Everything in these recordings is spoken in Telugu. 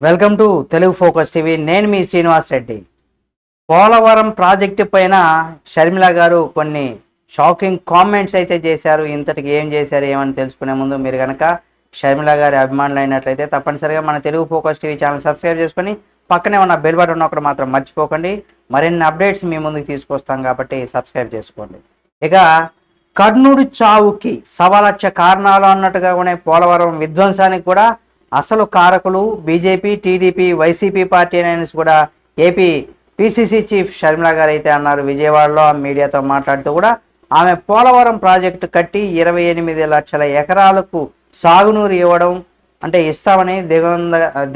Welcome to Telugu focus TV. నేను మీ శ్రీనివాస్ రెడ్డి. పోలవరం ప్రాజెక్టు పైన షర్మిల గారు కొన్ని షాకింగ్ కామెంట్స్ అయితే చేశారు. ఇంతటికి ఏం చేశారు ఏమని తెలుసుకునే ముందు మీరు కనుక షర్మిల గారి అభిమానులు అయినట్లయితే తప్పనిసరిగా మన Telugu focus TV channel subscribe చేసుకొని పక్కనే ఉన్న బెల్ బటన్ ఒకటి మాత్రం మర్చిపోకండి. మరిన్ని అప్డేట్స్ మీ ముందుకు తీసుకొస్తాం కాబట్టి సబ్స్క్రైబ్ చేసుకోండి. ఇక కర్ణుడి చావుకి 1,00,000 కారణాలు అన్నట్టుగా ఉన్నాయి. పోలవరం విధ్వంసానికి కూడా అసలు కారకులు బీజేపీ, టీడీపీ, వైసీపీ పార్టీ అనేసి కూడా ఏపీ పిసిసి చీఫ్ షర్మిల గారు అయితే అన్నారు. విజయవాడలో మీడియాతో మాట్లాడుతూ కూడా ఆమె పోలవరం ప్రాజెక్టు కట్టి 28 లక్షల ఎకరాలకు సాగునీరు ఇవ్వడం అంటే ఇస్తామని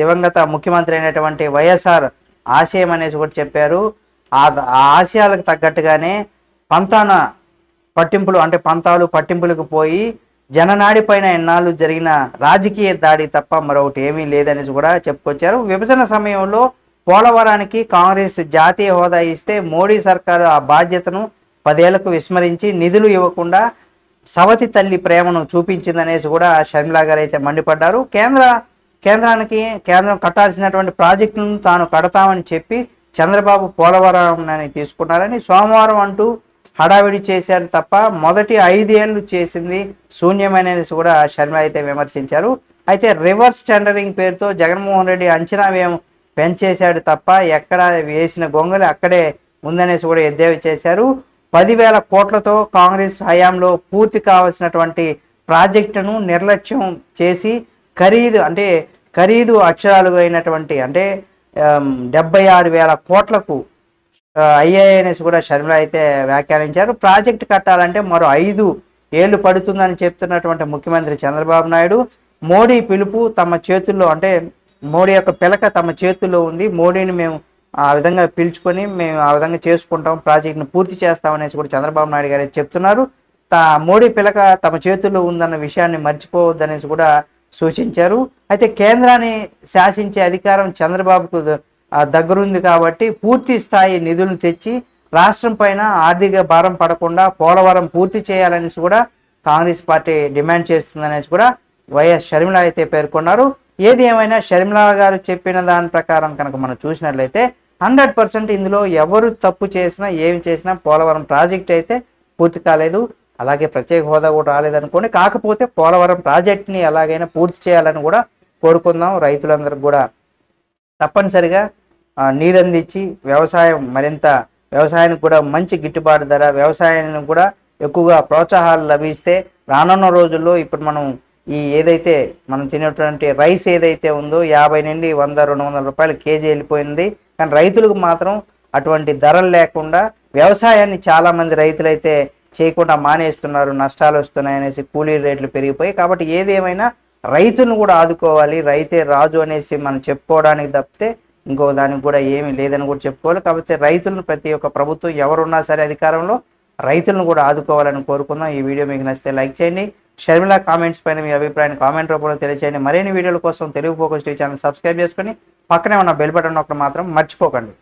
దివంగత ముఖ్యమంత్రి అయినటువంటి వైఎస్ఆర్ ఆశయం అనేసి కూడా చెప్పారు. ఆ ఆశయాలకు తగ్గట్టుగానే పంతాలు పట్టింపులకు పోయి జననాడి పైన ఎన్నాళ్ళు జరిగిన రాజకీయ దాడి తప్ప మరొకటి ఏమీ లేదనేసి కూడా చెప్పుకొచ్చారు. విభజన సమయంలో పోలవరానికి కాంగ్రెస్ జాతీయ హోదా ఇస్తే మోడీ సర్కారు ఆ బాధ్యతను 10 ఏళ్లకు విస్మరించి నిధులు ఇవ్వకుండా సవతి తల్లి ప్రేమను చూపించిందనేసి కూడా షర్మిల గారు అయితే మండిపడ్డారు. కేంద్రం కట్టాల్సినటువంటి ప్రాజెక్టును తాను కడతామని చెప్పి చంద్రబాబు పోలవరాన్ని తీసుకున్నారని సోమవారం అంటూ హడావిడి చేశారు తప్ప మొదటి 5 ఏళ్ళు చేసింది శూన్యమనేసి కూడా షర్మిల అయితే విమర్శించారు. అయితే రివర్స్ టెండరింగ్ పేరుతో జగన్మోహన్ రెడ్డి అంచనా వ్యయం పెంచేశాడు తప్ప ఎక్కడ వేసిన గొంగలి అక్కడే ఉందనేసి కూడా ఎద్దేవా చేశారు. 10,000 కోట్లతో కాంగ్రెస్ హయాంలో పూర్తి కావాల్సినటువంటి ప్రాజెక్టును నిర్లక్ష్యం చేసి ఖరీదు అక్షరాలు అయినటువంటి అంటే 76,000 కోట్లకు అయ్యాయనేసి కూడా షర్మిల అయితే వ్యాఖ్యానించారు. ప్రాజెక్టు కట్టాలంటే మరో 5 ఏళ్లు పడుతుందని చెప్తున్నటువంటి ముఖ్యమంత్రి చంద్రబాబు నాయుడు మోడీ పిలుపు తమ చేతుల్లో అంటే మోడీ యొక్క పిలక తమ చేతుల్లో ఉంది. మోడీని మేము ఆ విధంగా పిలుచుకొని మేము ఆ విధంగా చేసుకుంటాం, ప్రాజెక్టును పూర్తి చేస్తామనేసి కూడా చంద్రబాబు నాయుడు గారు చెప్పిస్తున్నారు. మోడీ పిలక తమ చేతుల్లో ఉందన్న విషయాన్ని మర్చిపోవద్దనేసి కూడా సూచించారు. అయితే కేంద్రాన్ని శాసించే అధికారం చంద్రబాబుకు దగ్గరుంది కాబట్టి పూర్తి స్థాయి నిధులను తెచ్చి రాష్ట్రం పైన ఆర్థిక భారం పడకుండా పోలవరం పూర్తి చేయాలనేసి కూడా కాంగ్రెస్ పార్టీ డిమాండ్ చేస్తుందనేసి కూడా వైఎస్ షర్మిల అయితే పేర్కొన్నారు. ఏది ఏమైనా షర్మిల గారు చెప్పిన దాని ప్రకారం కనుక మనం చూసినట్లయితే 100% ఇందులో ఎవరు తప్పు చేసినా ఏం చేసినా పోలవరం ప్రాజెక్ట్ అయితే పూర్తి కాలేదు. అలాగే ప్రత్యేక హోదా కూడా రాలేదనుకోండి. కాకపోతే పోలవరం ప్రాజెక్ట్ని ఎలాగైనా పూర్తి చేయాలని కూడా కోరుకుందాం. రైతులందరికీ కూడా తప్పనిసరిగా నీరందించి వ్యవసాయానికి కూడా మంచి గిట్టుబాటు ధర, వ్యవసాయానికి కూడా ఎక్కువగా ప్రోత్సాహాలు లభిస్తే రానున్న రోజుల్లో ఇప్పుడు ఏదైతే మనం తినేటువంటి రైస్ ఏదైతే ఉందో 50 నుండి 100-200 రూపాయలు కేజీ వెళ్ళిపోయింది. కానీ రైతులకు మాత్రం అటువంటి ధరలు లేకుండా వ్యవసాయాన్ని చాలామంది రైతులైతే చేయకుండా మానేస్తున్నారు, నష్టాలు వస్తున్నాయి అనేసి కూలీ రేట్లు పెరిగిపోయి. కాబట్టి ఏదేమైనా రైతులను కూడా ఆదుకోవాలి, రైతే రాజు అనేసి మనం చెప్పుకోవడానికి తప్పితే ఇంకో దానికి కూడా ఏమీ లేదని కూడా చెప్పుకోవాలి. కాబట్టి రైతులను ప్రతి ఒక్క ప్రభుత్వం ఎవరున్నా సరే అధికారంలో రైతులను కూడా ఆదుకోవాలని కోరుకుందాం. ఈ వీడియో మీకు నచ్చితే లైక్ చేయండి. షర్మిల కామెంట్స్ పైన మీ అభిప్రాయాన్ని కామెంట్ రూపంలో తెలియచేయండి. మరిన్ని వీడియోల కోసం Telugu focus TV channel subscribe చేసుకొని పక్కనే ఉన్న బెల్ బటన్ ఒకటి మాత్రం మర్చిపోకండి.